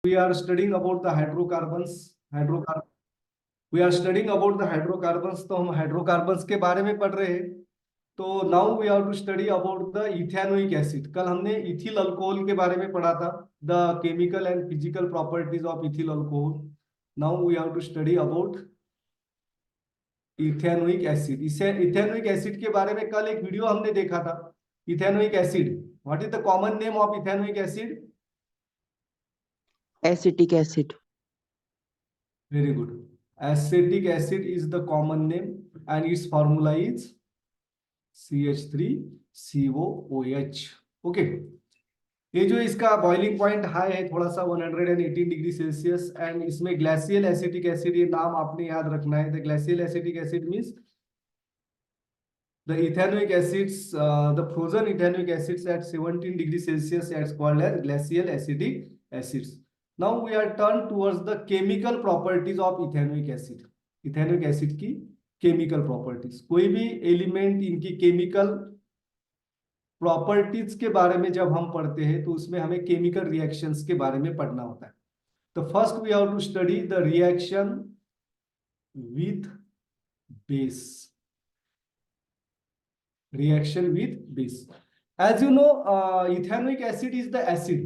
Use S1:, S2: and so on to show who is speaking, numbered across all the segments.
S1: We are studying about the hydrocarbons. We are studying about the hydrocarbons. तो हम hydrocarbons के बारे में पढ़ रहे हैं. तो now we have to study about the ethanoic acid. कल हमने इथिल अल्कोहल के बारे में पढ़ा था, the chemical and physical properties of ethyl alcohol. Now we have to study about ethanoic acid. इसे इथेनोइक एसिड के बारे में कल एक वीडियो हमने देखा था. Ethanoic acid, what is the common name of ethanoic acid?
S2: Acetic acid.
S1: Very good. Acetic acid is the common name and its formula is CH3COOH. Okay. ये जो इसका बॉइलिंग पॉइंट हाई है थोड़ा सा 118 डिग्री सेल्सियस, एंड इसमें glacial acetic acid, ये नाम आपने याद रखना है. The glacial acetic acid means the ethanoic acids, the frozen ethanoic acids at 17 degrees Celsius is called as glacial acidic acids. Now we are turned towards the chemical properties of ethanoic acid. Ethanoic acid की chemical properties. कोई भी element इनकी chemical properties के बारे में जब हम पढ़ते हैं तो उसमें हमें chemical reactions के बारे में पढ़ना होता है. तो first we have to study the reaction with base. Reaction with base. As you know, ethanoic acid is the acid.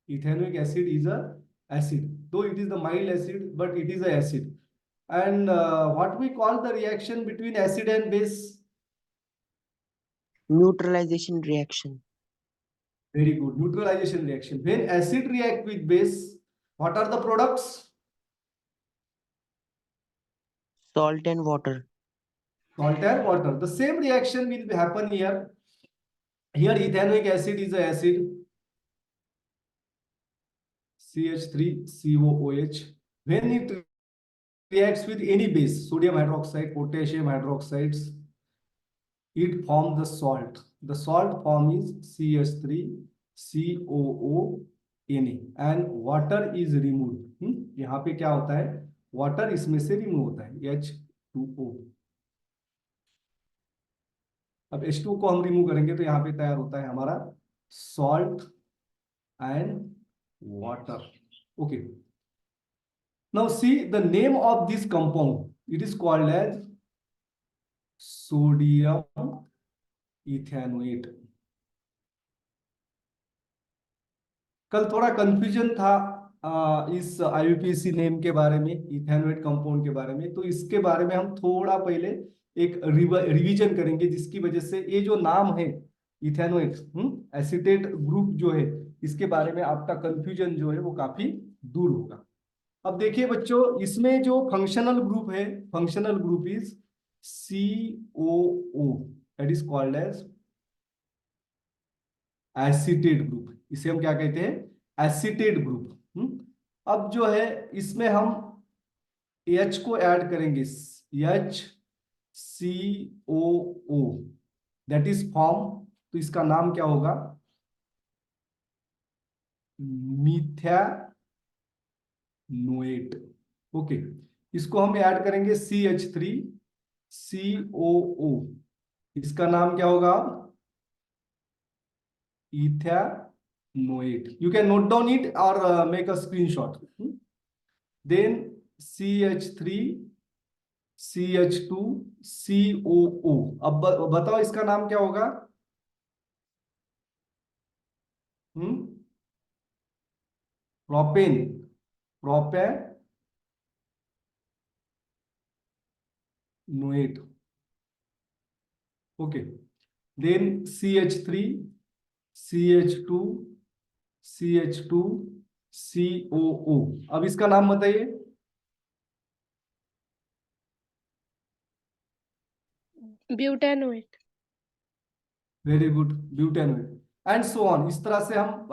S1: Ethanoic acid is a acid, though it is the mild acid, but it is a acid. And what we call the reaction between acid and base?
S2: Neutralization reaction.
S1: Very good. Neutralization reaction. When acid react with base, what are the products?
S2: Salt and water.
S1: Salt and water. The same reaction will happen here. Here ethanoic acid is a acid, CH3COOH. When it reacts with any base, sodium hydroxide, potassium hydroxides, it forms the salt. The salt form is CH3COONA and water is removed. यहाँ पे क्या होता है? Water इसमें से remove होता है, H2O. अब H2O को हम रिमूव करेंगे तो यहाँ पे तैयार होता है हमारा salt and water. Okay. Now see the name of this compound. It is called as sodium ethanoate. कल थोड़ा कंफ्यूजन था इस IUPAC नेम के बारे में, इथेनोएट कंपाउंड के बारे में. तो इसके बारे में हम थोड़ा पहले एक रिवीजन करेंगे, जिसकी वजह से ये जो नाम है इथेनोएट, एसीटेट ग्रुप जो है, इसके बारे में आपका कंफ्यूजन जो है वो काफी दूर होगा. अब देखिए बच्चों, इसमें जो फंक्शनल ग्रुप है, functional group is COO, that is called as acetate group. इसे हम क्या कहते हैं? Acetate group. अब जो है इसमें हम H को ऐड करेंगे, HCOO, दैट इज फॉर्म. तो इसका नाम क्या होगा? मिथानोएट. ओके. इसको हम ऐड करेंगे CH3COO. इसका नाम क्या होगा? ethanoate. You can note down it or make a screenshot. Then CH3CH2COO. अब बताओ इसका नाम क्या होगा? Propane. Propanoate. Okay. Then CH3CH2CH2COO. अब इसका नाम बताइए.
S3: Butanoate.
S1: Very good, butanoate. And so on. इस तरह से हम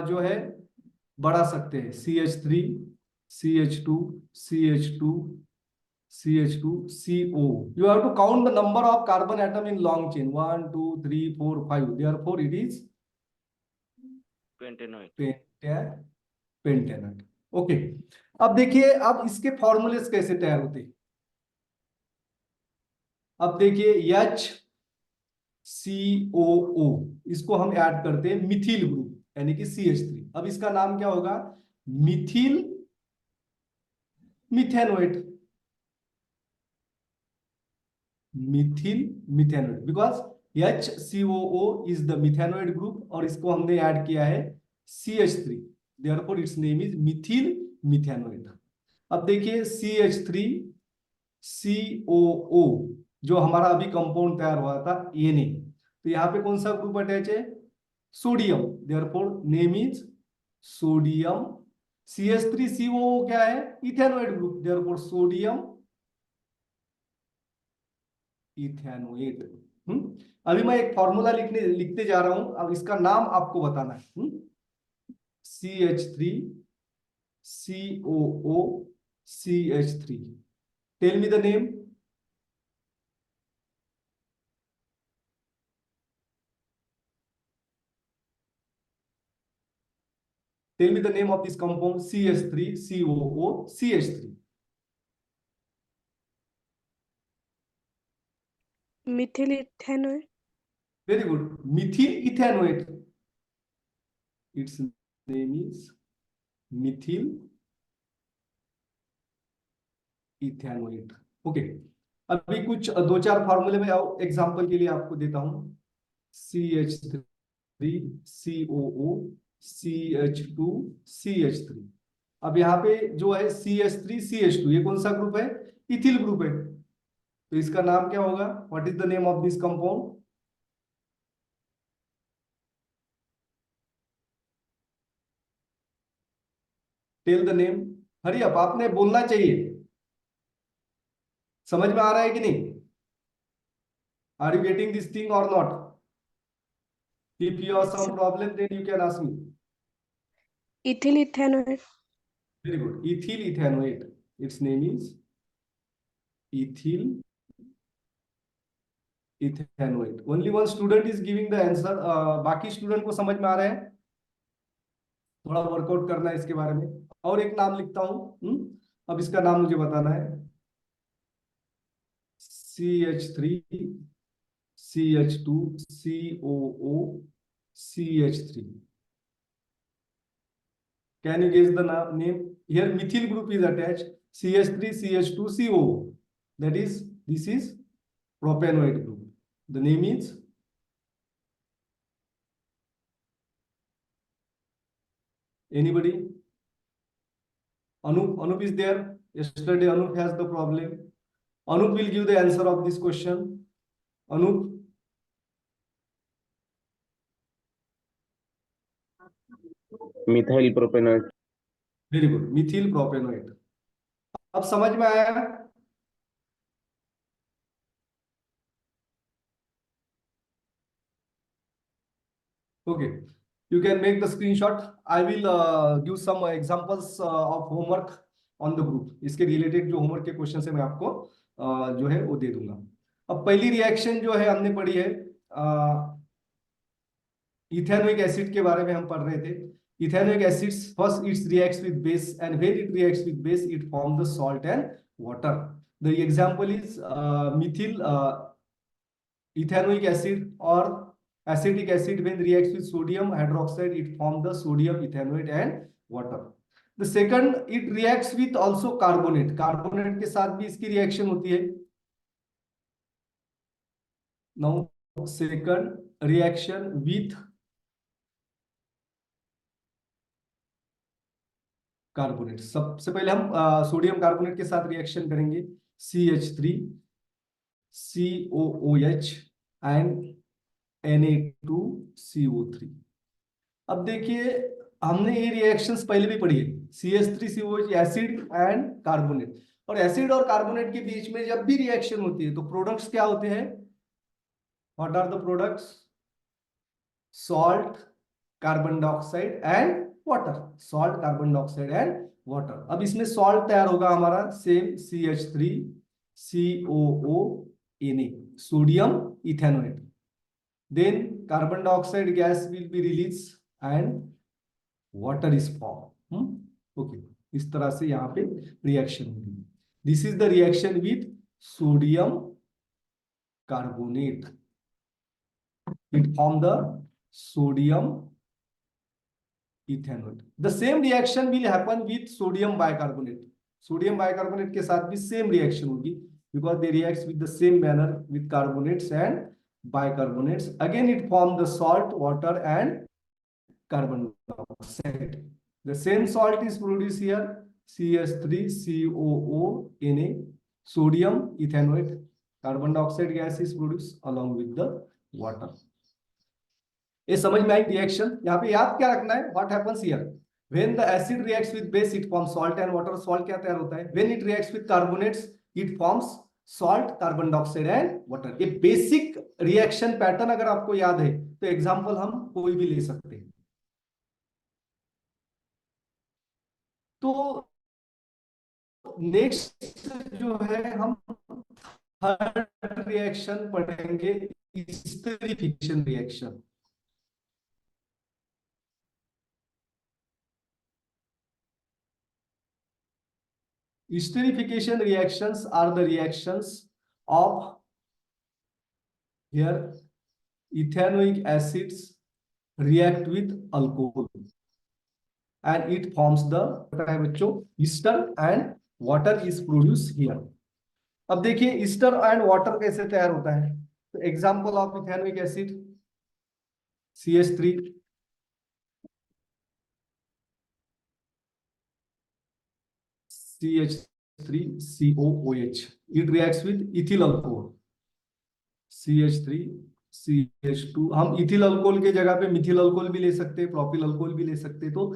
S1: जो है बढ़ा सकते हैं. CH3CH2CH2CO. You have to count the number of carbon atom in long chain. 1 2 3 4 5. Therefore it is पेंटेनोएट. Okay. अब देखिए, अब इसके फॉर्मूलेस कैसे तैयार होते हैं. अब देखिए HCOO, इसको हम ऐड करते हैं मिथिल ग्रुप यानी कि CH3. अब इसका नाम क्या होगा? Methyl methanoate, methyl methanoate, because HCOO is the methanoate group और इसको हमने ऐड किया है CH3, therefore its name is methyl methanoate. अब देखिए CH3COO जो हमारा अभी कंपाउंड तैयार हुआ था Na, तो यहाँ पे कौन सा ग्रुप अटैच है? Sodium, therefore name is sodium. CH3COO क्या है? Ethanoate group, therefore sodium ethanoate. अभी मैं एक फॉर्मूला लिखते जा रहा हूं, अब इसका नाम आपको बताना है। CH3COO CH3, tell me the name. Tell me the name of this compound CH3COO CH3।
S3: Methyl ethanol.
S1: Very good, methyl ethanoate, its name is methyl ethanoate. Okay, अभी कुछ दो चार फॉर्मूले में एग्जांपल के लिए आपको देता हूं। CH3COO CH2CH3। अब यहाँ पे जो है CH3CH2, ये कौन सा ग्रुप है? इथिल ग्रुप है, तो इसका नाम क्या होगा? What is the name of this compound? Tell the name, hurry up, आपने बोलना चाहिए। समझ में आ रहा है कि नहीं? Are you getting this thing or not? If you have some problem then you can ask me.
S3: Ethyl ethanol.
S1: Very good, ethyl ethanoate, its name is ethyl ethanoate. Only one student is giving the answer, बाकी student को समझ में आ रहा है? थोड़ा workout करना है इसके बारे में। और एक नाम लिखता हूं, अब इसका नाम मुझे बताना है। CH3CH2COO CH3। Can you guess the name? Here methyl group is attached. CH3CH2COO. That is, this is propanoid group. The name is anybody? Anup is there. Yesterday Anup has the problem. Anup will give the answer of this question. Anup.
S4: Methyl propanoid.
S1: Very good, methyl propanoate. अब समझ में आया? Okay, you can make the screenshot. I will give some examples of homework on the group. इसके related जो homework के question है मैं आपको जो है वो दे दूंगा। अब पहली रिएक्शन जो है हमने पढ़ी है, इथेनोइक एसिड के बारे में हम पढ़ रहे थे। Ethanoic acids first it's reacts with base and when it reacts with base it form the salt and water. The example is Mithil ethanoic acid or acetic acid when reacts with sodium hydroxide it forms the sodium ethanoate and water. The second, it reacts with also carbonate, carbonate के साथ भी इसकी reaction होती है। Now second reaction with carbonate, सबसे पहले हम sodium carbonate के साथ रिएक्शन करेंगे। CH3COOH and Na2CO3। अब देखिए हमने ये रिएक्शंस पहले भी पढ़ी है, CH3COOH एसिड एंड कार्बोनेट, और एसिड और कार्बोनेट के बीच में जब भी रिएक्शन होती है तो प्रोडक्ट्स क्या होते हैं? What are the products? Salt, carbon dioxide and water, salt, carbon dioxide and water. अब इसमें सॉल्ट तैयार होगा हमारा same CH3COO Na, sodium ethanoate. Then carbon dioxide gas will be release and water is form. Okay, इस तरह से यहाँ पे रिएक्शन होगी। This is the reaction with sodium carbonate, it form the sodium ethanol. The same reaction will happen with sodium bicarbonate. Sodium bicarbonate के साथ भी same reaction होगी, because they reacts with the same manner with carbonates and bicarbonates. Again it forms the salt, water and carbon dioxide. The same salt is produced here, CH3COO, sodium ethanoate, carbon dioxide gas is produced along with the water. ये समझ में आई reaction. यहाँ पे याद क्या रखना है, what happens here, when the acid reacts with base it forms salt and water. Salt क्या तैयार होता है, when it reacts with carbonates it forms salt, carbon dioxide and water. ये बेसिक रिएक्शन पैटर्न अगर आपको याद है तो एग्जांपल हम कोई भी ले सकते हैं। तो नेक्स्ट जो है हम थर्ड रिएक्शन पढ़ेंगे, esterification reaction. Esterification reactions are the reactions of here ethanoic acids react with alcohol and it forms the बच्चों ester and water is produced here। अब देखिए ester and water कैसे तैयार होता है, तो example of ethanoic acid CH3, CH3COOH, it reacts with ethyl alcohol CH3CH2। हम ethyl alcohol के जगह पे मिथिल अल्कोहल भी ले सकते हैं, प्रोपिल अल्कोहल भी ले सकते हैं। तो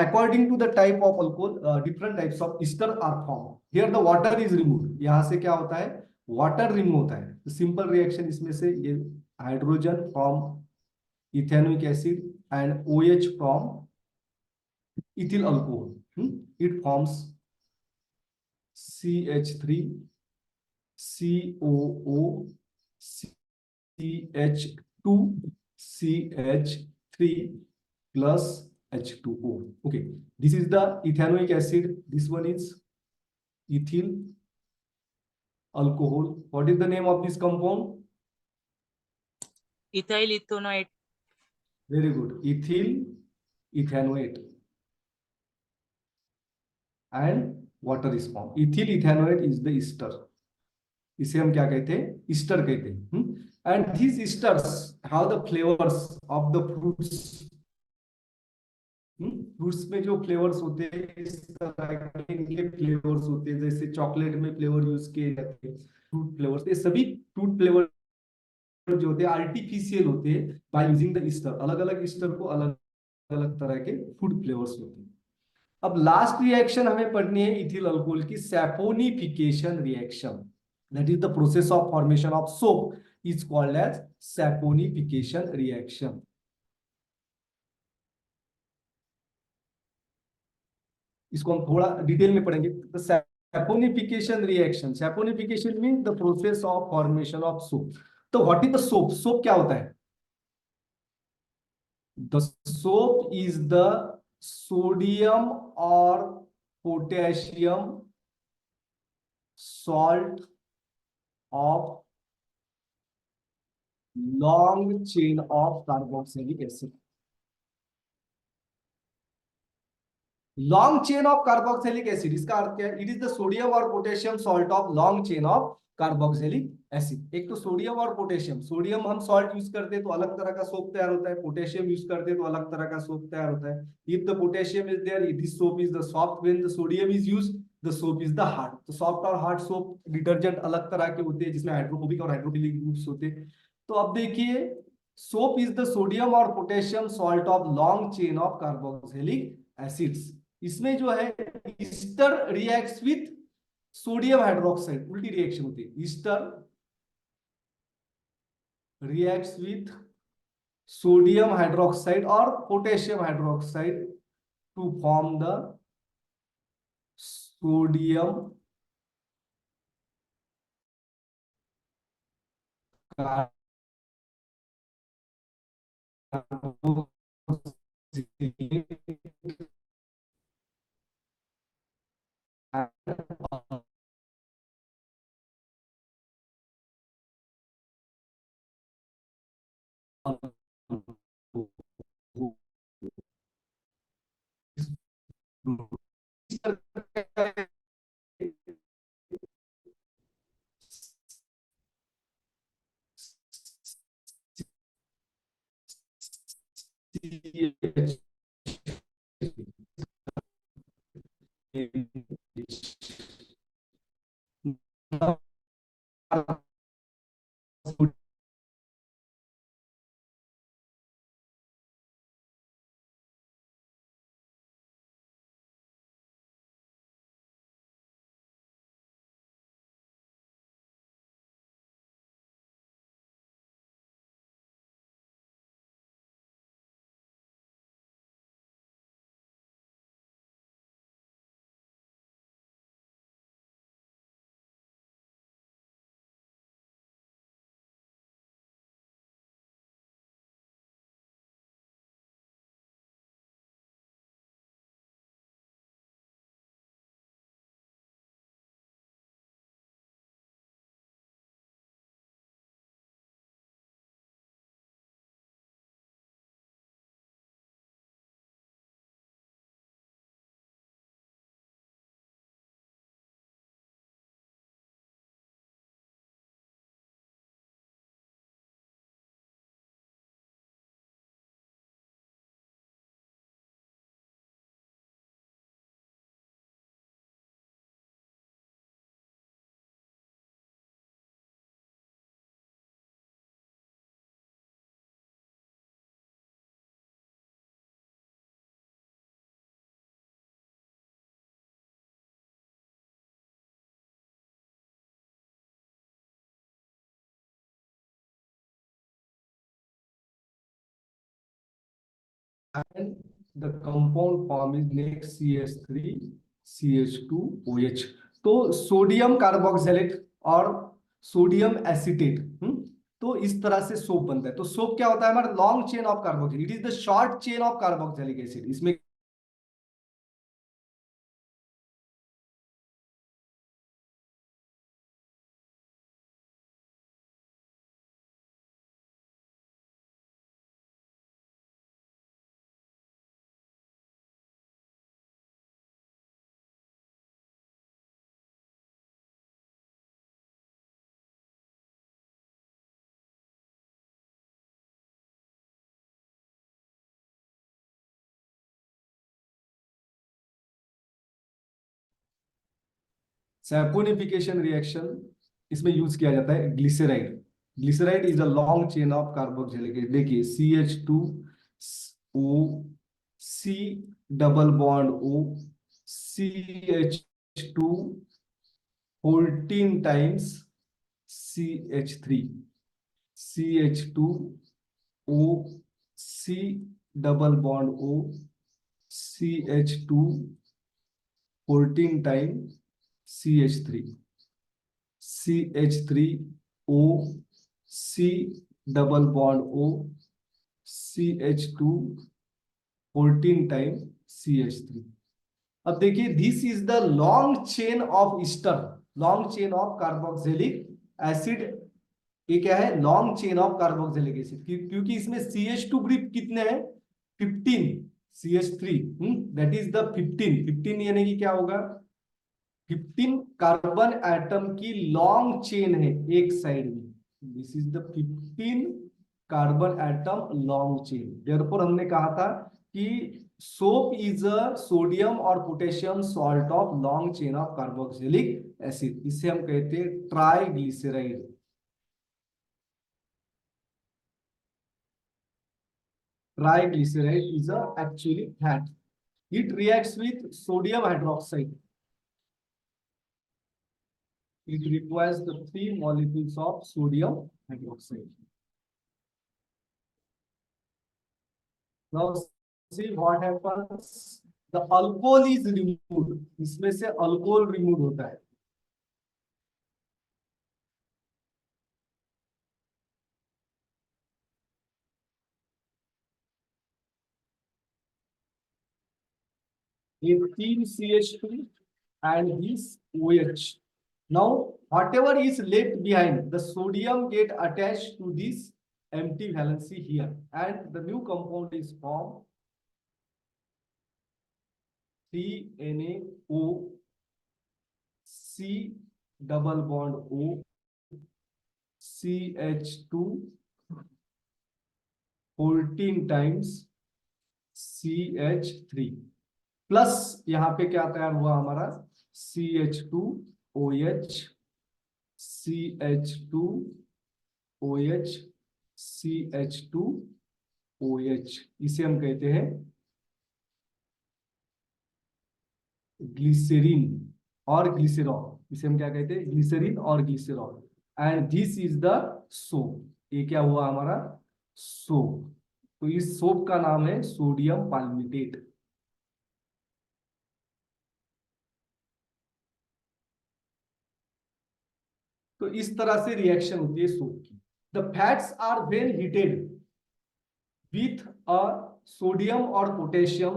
S1: according to the type of alcohol different types of ester are form. Here the water is removed, यहां से क्या होता है, वाटर रिमूव होता है। तो सिंपल रिएक्शन इसमें से ये hydrogen from ethanoic acid and OH from ethyl alcohol, it forms CH3COO CH2 CH3 plus H2O. Okay, this is the ethanoic acid. This one is ethyl alcohol. What is the name of this compound?
S5: Ethyl ethanoate.
S1: Very good. Ethyl ethanoate and water is formed. Ethyl ethanoate is the ester. इसे हम क्या कहते हैं, Easter कहते हैं। And these esters have the flavors of the fruits। Fruits में जो flavours होते हैं इस तरह के इनके फ्लेवर्स होते हैं, जैसे चॉकलेट में फ्लेवर यूज किए जाते हैं, फ्रूट फ्लेवर्स। ये सभी फ्रूट फ्लेवर जो होते हैं आर्टिफिशियल होते हैं बाय यूजिंग द ईस्टर। अलग अलग ईस्टर को अलग अलग तरह के फूड फ्लेवर्स होते हैं। अब लास्ट रिएक्शन हमें पढ़नी है इथिल अल्कोहल की, saponification reaction. That is the process of formation of soap is called as saponification reaction. इसको हम थोड़ा डिटेल में पढ़ेंगे। The saponification reaction, saponification mean the process of formation of soap. तो what is the soap, soap क्या होता है, the soap is the sodium और potassium salt of long chain of carboxylic acid। Long chain of carboxylic acid, इसका अर्थ क्या है, it is the sodium और potassium salt of long chain of carboxylic acid. एक तो सोडियम और potassium, sodium हम सॉल्ट यूज करते हैं तो अलग तरह का सोप तैयार होता है, पोटेशियम यूज करते हैं तो अलग तरह का सोप तैयार होता है। If the potassium is there this soap is the soft, when the sodium is used the soap is the hard. तो सॉफ्ट और हार्ड सोप डिटर्जेंट अलग तरह के होते हैं जिसमें हाइड्रोफोबिक और हाइड्रोफिलिक ग्रुप्स होते हैं। तो अब देखिए सोप इज द सोडियम और potassium salt of long chain of carboxylic acids. इसमें जो है ester reacts with sodium hydroxide, उल्टी रिएक्शन होती है, ester reacts with sodium hydroxide or potassium hydroxide to form the sodium and the compound form is next CH3 CH2OH। तो sodium carboxylate और sodium acetate, तो इस तरह से सोप बनता है। तो सोप क्या होता है हमारा? Long chain of carboxylic, it is the short chain of carboxylic acid. इसमें सैपोनिफिकेशन रिएक्शन इसमें यूज किया जाता है glyceride. Glyceride is a long chain of carboxylic acid. देखिए CH2O, C double bond O, CH2 14 times CH3, CH2O, C double bond O, CH2 14 time CH3, CH3O, C double bond O, CH2 14 time CH3। अब देखिए this is the long chain of Easter, long chain of carboxylic acid. ये क्या है? Long chain of carboxylic acid, क्योंकि इसमें CH2 group कितने हैं? 15, CH3 that is the 15 यानी कि क्या होगा? 15 कार्बन एटम की लॉन्ग चेन है एक साइड में। This is the 15 carbon atom long chain. Therefore हमने कहा था कि सोप इज अ सोडियम और potassium salt of long chain of carboxylic acid. इसे हम कहते हैं triglyceride. Triglyceride is actually fat. It reacts with sodium hydroxide. It requires the 3 molecules of sodium hydroxide. Now see what happens. The alcohol is removed. इसमें से alcohol remove होता है। ये 3 CH3 and this OH. Now whatever is left behind, the sodium get attached to this empty valency here, and the new compound is formed. 3Na C double bond O CH2 14 times CH3 plus यहां पे क्या तैयार हुआ हमारा CH2OH CH2OH CH2OH, इसे हम कहते हैं ग्लिसरीन और ग्लिसरॉल। इसे हम क्या कहते हैं? ग्लिसरीन और glycerol. And this is the soap. ये क्या हुआ हमारा? सोप। तो इस सोप का नाम है सोडियम पाल्मिटेट। तो इस तरह से रिएक्शन होती है सोप की। The fats are when heated with a sodium और पोटेशियम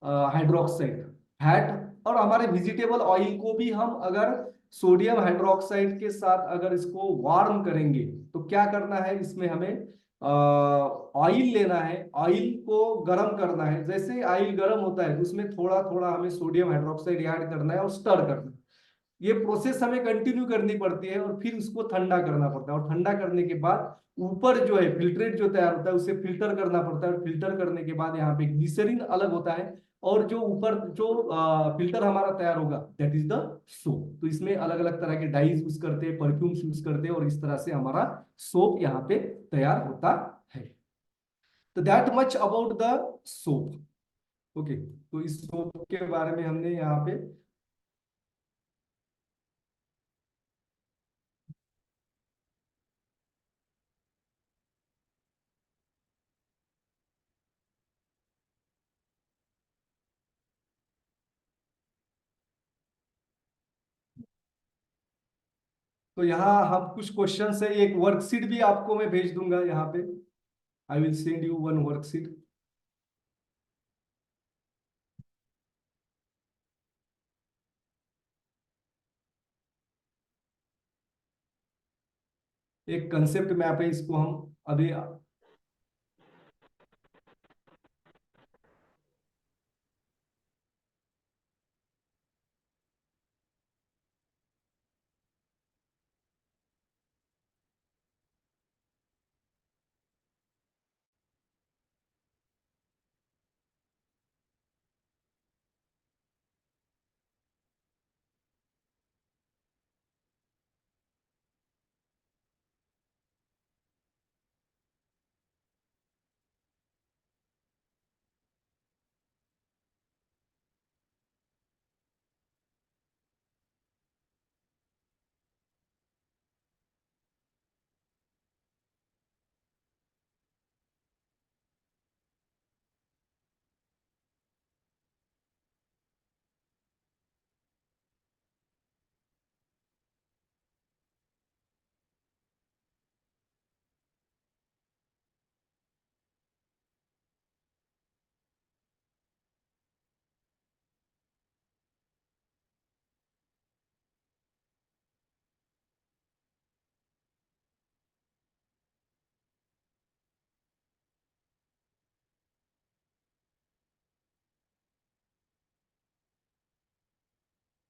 S1: हाइड्रोक्साइड फैट, और हमारे वेजिटेबल ऑयल को भी हम अगर सोडियम हाइड्रोक्साइड के साथ अगर इसको वार्म करेंगे तो क्या करना है? इसमें हमें ऑयल लेना है, ऑयल को गर्म करना है। जैसे ऑयल गर्म होता है तो उसमें थोड़ा थोड़ा हमें सोडियम हाइड्रोक्साइड ऐड करना है और स्टर करना है। ये प्रोसेस हमें कंटिन्यू करनी पड़ती है और फिर उसको ठंडा करना पड़ता है, और ठंडा करने के बाद ऊपर जो है फिल्ट्रेट जो तैयार होता है उसे फिल्टर करना पड़ता है, और फिल्टर करने के बाद यहाँ पे ग्लिसरीन अलग होता है, और जो ऊपर जो फिल्टर हमारा तैयार होगा दैट इज द सोप। तो इसमें अलग अलग तरह के डाइज यूज करते हैं, परफ्यूम्स यूज करते हैं, और इस तरह से हमारा सोप यहाँ पे तैयार होता है। तो that much about the soap. Okay, तो इस सोप के बारे में हमने यहाँ पे तो यहाँ हम कुछ क्वेश्चन है, एक वर्कशीट भी आपको मैं भेज दूंगा यहाँ पे। I will send you one worksheet. एक कंसेप्ट मैप है, इसको हम अभी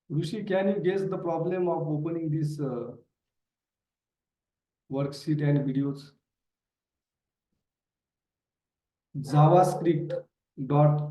S1: Rishi, can you guess the problem of opening this worksheet and videos? JavaScript dot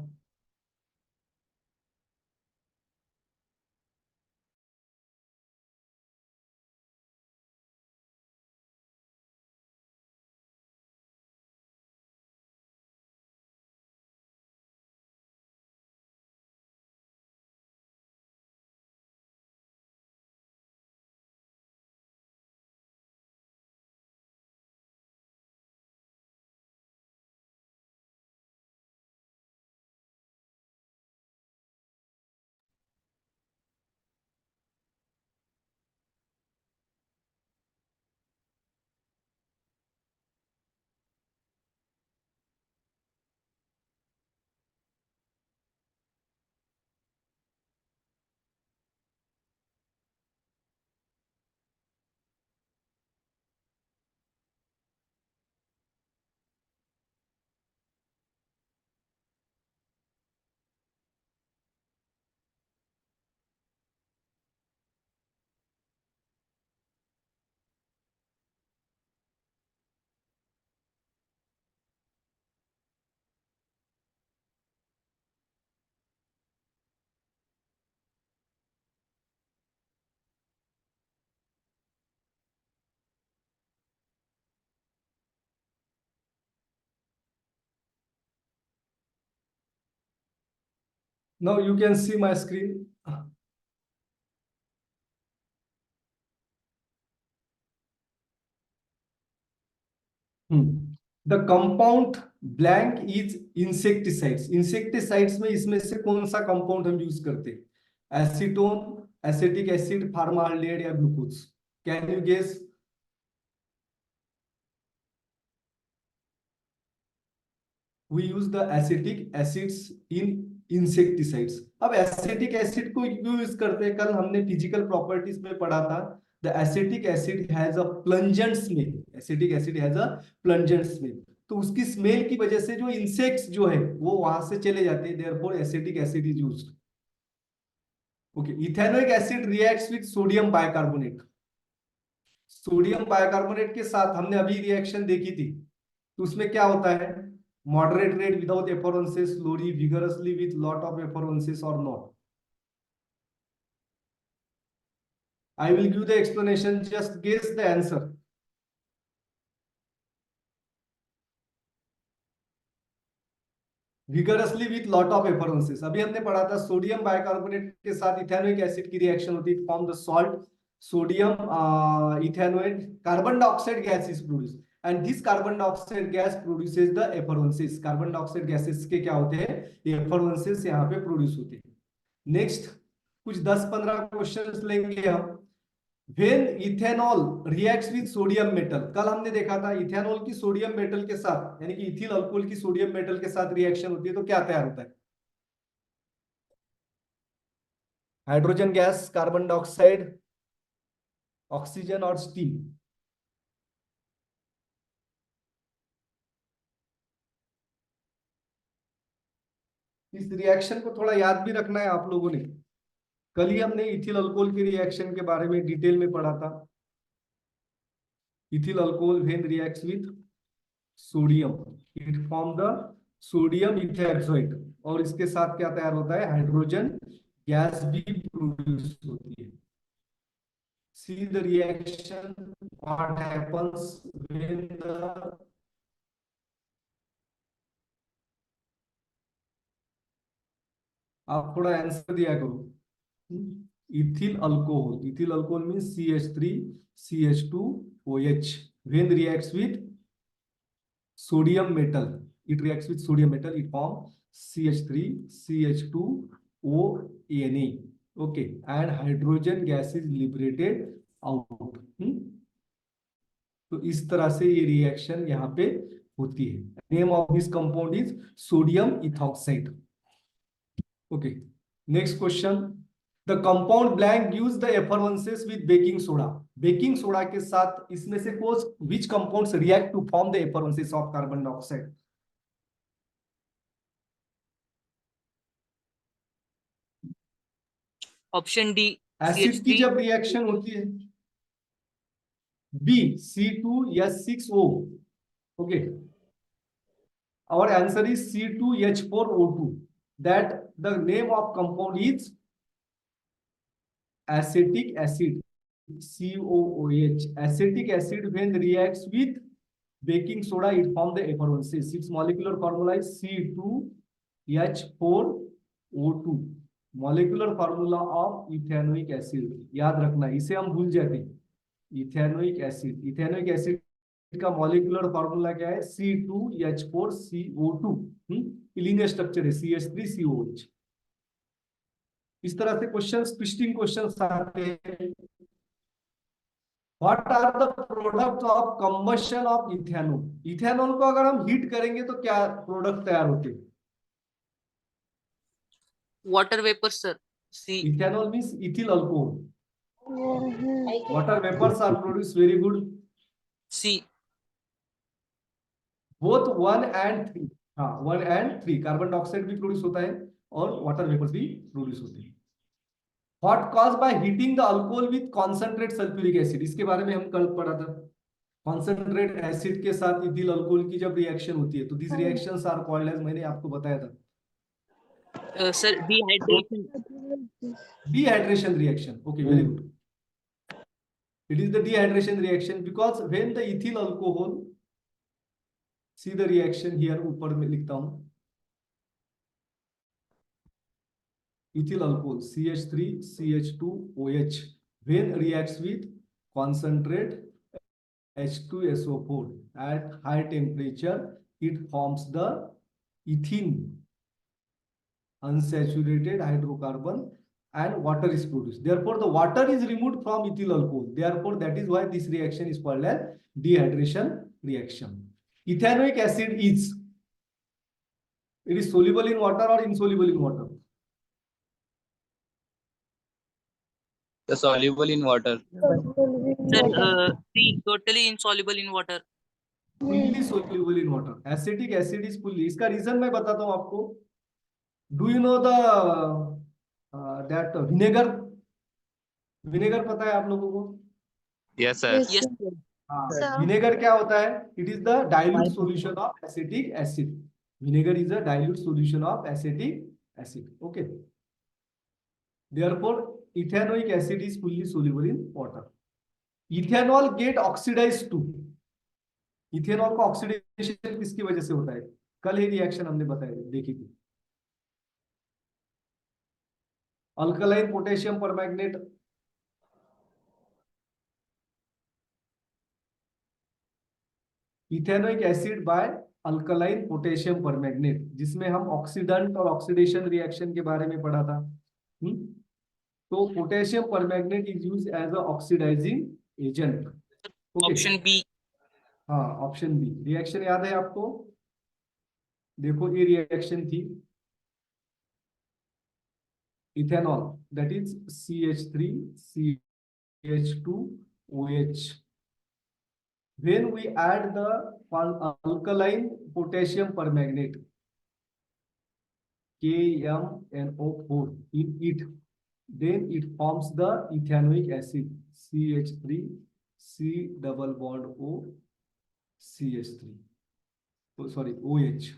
S1: Now you can see my screen. The compound blank is insecticides. Insecticides में इसमें से कौन सा कंपाउंड हम यूज करते हैं? एसीटोन, एसिटिक एसिड, फार्माल्डिहाइड या glucose? Can you guess? We use the acetic acids in insecticides. अब एसिटिक एसिड को क्यों यूज करते हैं? कल हमने फिजिकल प्रॉपर्टीज में पढ़ा था. The acetic acid has a pungent smell. Acetic acid has a pungent smell. तो उसकी स्मेल की वजह से जो इंसेक्ट्स जो है वो वहां से चले जाते हैं. Therefore acetic acid is used. Okay. Ethanoic acid reacts with sodium bicarbonate. Sodium bicarbonate के साथ हमने अभी रिएक्शन देखी थी. तो उसमें क्या होता है? Moderate rate without effervescence, slowly, vigorously with lot of effervescence or not? I will give the explanation. Just guess the answer. Vigorously with lot of effervescence. अभी हमने पढ़ा था सोडियम बाइकार्बोनेट के साथ इथेनोइक एसिड की रिएक्शन होती है. Form the salt sodium ethanoate. Carbon dioxide gas is produce and this carbon dioxide gas produces the effervescence. Carbon dioxide gases के क्या होते हैं? effervescence यहाँ पे प्रोड्यूस होते हैं. नेक्स्ट कुछ 10-15 क्वेश्चंस लेंगे हम. When ethanol reacts with sodium metal, कल हमने देखा था इथेनॉल की सोडियम मेटल के साथ यानी कि इथिल अल्कोहल की सोडियम मेटल के साथ रिएक्शन होती है तो क्या तैयार होता है? Hydrogen gas, carbon dioxide, oxygen और स्टीम. इस रिएक्शन को थोड़ा याद भी रखना है आप लोगों ने. कल ही हमने इथिल अल्कोहल की रिएक्शन के बारे में डिटेल में पढ़ा था. Ethyl alcohol when reacts with sodium it form the sodium ethanoid और इसके साथ क्या तैयार होता है? हाइड्रोजन गैस भी प्रोड्यूस होती है. See the reaction what happens when the आप थोड़ा आंसर दिया करो. Ethyl alcohol means CH3 CH2OH when reacts with sodium metal it form CH3 CH2ONA. okay, and hydrogen gas is liberated out. तो इस तरह से ये रिएक्शन यहाँ पे होती है. Name of this compound is sodium ethoxide. okay, next question. The compound blank gives the effervescence with baking soda. Baking soda के साथ इसमें से which compounds react to form the effervescence of carbon dioxide?
S5: Option D
S1: acid की जब reaction होती है B C2H6O. okay, our answer is C2H4O2. that the name of compound is acetic acid. COOH. Acetic acid when reacts with baking soda it forms the effervescence. Its molecular formula is C2H4O2. molecular formula of ethanoic acid. याद रखना इसे हम भूल जाते हैं. Ethanoic acid का molecular formula क्या है? C2H4CO2. लिनियर स्ट्रक्चर है CH3COH. इस तरह से क्वेश्चंस ट्विस्टिंग क्वेश्चंस आते हैं. What are the product of combustion of ethanol? Ethanol को अगर हम हीट करेंगे तो क्या प्रोडक्ट तैयार होते हैं?
S5: Water vapour sir. C.
S1: Ethanol means ethyl alcohol. Water vapours are produce. Very good.
S5: C.
S1: Both 1 and 3. हाँ 1 and 3. कार्बन डाइऑक्साइड भी प्रोड्यूस होता है और वाटर वेपर्स भी प्रोड्यूस होते हैं. What caused by heating the alcohol with concentrate sulfuric acid? इसके बारे में हम कल पढ़ा था. कॉन्सेंट्रेट एसिड के साथ इथिल अल्कोहल की जब रिएक्शन होती है तो these reactions are called as, मैंने आपको बताया था,
S5: sir dehydration.
S1: dehydration reaction. okay, very good. It is the dehydration reaction because when the ethyl alcohol, see the reaction here, ऊपर में लिखता हूं. ethyl alcohol CH3CH2OH when reacts with concentrate H2SO4 at high temperature, it forms the ethene unsaturated hydrocarbon and water is produced. Therefore, the water is removed from ethyl alcohol. Therefore, that is why this reaction is called as dehydration reaction. Ethanoic acid is, it is soluble in water or insoluble in water?
S6: The soluble in water.
S5: Sir, C, totally insoluble in water.
S1: Fully soluble in water. Acetic acid is fully. इसका reason मैं बताता हूँ आपको. Do you know the that vinegar? Vinegar पता है आप लोगों को?
S6: Yes, sir.
S5: Yes, sir.
S1: Vinegar क्या होता है? It is the dilute solution of acetic acid. Vinegar is a dilute solution of acetic acid. Okay. Therefore, ethanoic acid is fully soluble in water. Ethanol get oxidized too. Ethanol का oxidation किसकी वजह से होता है? कल ही reaction हमने बताया देखी थी. Alkaline potassium permanganate ethanoic acid by alkaline potassium permanganate, जिसमें हम ऑक्सीडेंट और ऑक्सीडेशन रिएक्शन के बारे में पढ़ा था. तो potassium permanganate is used as a oxidizing agent.
S5: Option B.
S1: हाँ, ऑप्शन बी. रिएक्शन याद है आपको? देखो ये रिएक्शन थी. Ethanol that is CH3CH2OH. When we add the alkaline potassium permanganate KMNO4 in it, then it forms the ethanoic acid CH3 C double bond O CH3. Oh, sorry, OH.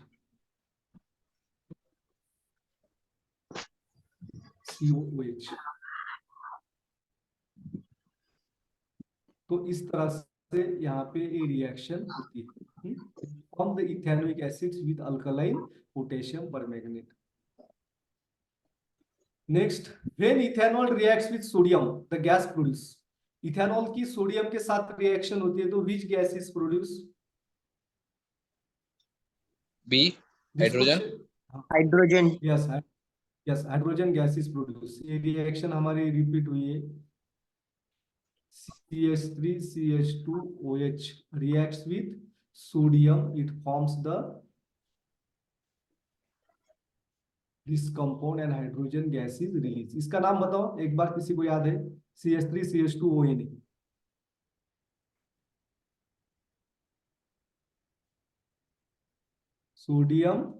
S1: COOH. तो इस तरह से यहाँ पे ये reaction होती है. Form the ethanoic acids with alkaline potassium permanganate. Next, when ethanol reacts with sodium, the gas produce. Ethanol की सोडियम के साथ रिएक्शन होती है तो which gas is produced?
S6: B. Hydrogen.
S2: Hydrogen.
S1: Yes, yes, hydrogen gas is produced. ये reaction हमारी repeat हुई है. CH3CH2OH reacts with sodium, it forms this compound and hydrogen gas is released. इसका नाम बताओ एक बार, किसी को याद है? CH3CH2OH नहीं. Sodium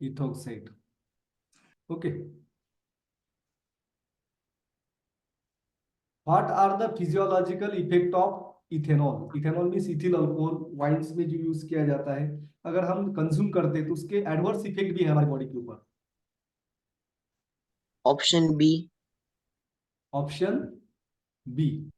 S1: ethoxide. Okay. What are the physiological effect of ethanol? Ethanol means ethyl alcohol. Wines में जो यूज किया जाता है, अगर हम कंज्यूम करते हैं तो उसके एडवर्स इफेक्ट भी है हमारी बॉडी के ऊपर.
S2: Option B.
S1: Option B.